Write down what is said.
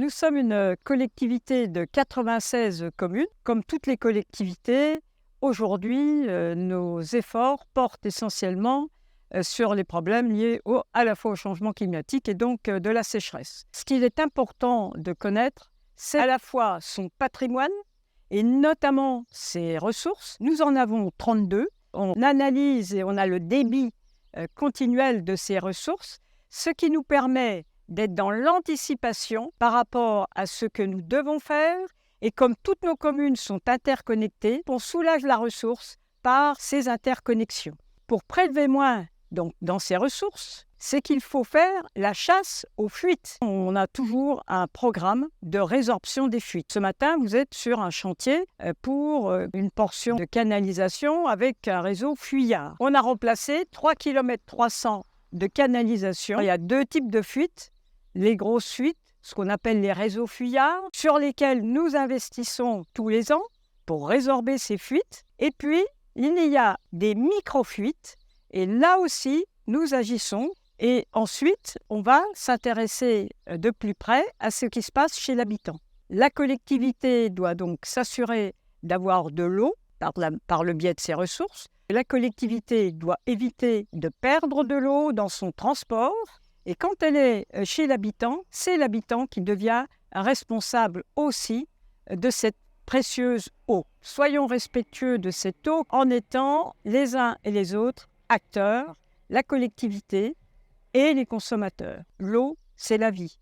Nous sommes une collectivité de 96 communes. Comme toutes les collectivités, aujourd'hui, nos efforts portent essentiellement sur les problèmes liés à la fois au changement climatique et donc de la sécheresse. Ce qu'il est important de connaître, c'est à la fois son patrimoine et notamment ses ressources. Nous en avons 32. On analyse et on a le débit continuel de ces ressources, ce qui nous permet d'être dans l'anticipation par rapport à ce que nous devons faire. Et comme toutes nos communes sont interconnectées, on soulage la ressource par ces interconnexions. Pour prélever moins donc, dans ces ressources, c'est qu'il faut faire la chasse aux fuites. On a toujours un programme de résorption des fuites. Ce matin, vous êtes sur un chantier pour une portion de canalisation avec un réseau fuyard. On a remplacé 3,3 km de canalisation. Il y a deux types de fuites. Les grosses fuites, ce qu'on appelle les réseaux fuyards, sur lesquels nous investissons tous les ans pour résorber ces fuites. Et puis, il y a des micro-fuites, et là aussi, nous agissons. Et ensuite, on va s'intéresser de plus près à ce qui se passe chez l'habitant. La collectivité doit donc s'assurer d'avoir de l'eau par le biais de ses ressources. La collectivité doit éviter de perdre de l'eau dans son transport. Et quand elle est chez l'habitant, c'est l'habitant qui devient responsable aussi de cette précieuse eau. Soyons respectueux de cette eau en étant les uns et les autres acteurs, la collectivité et les consommateurs. L'eau, c'est la vie.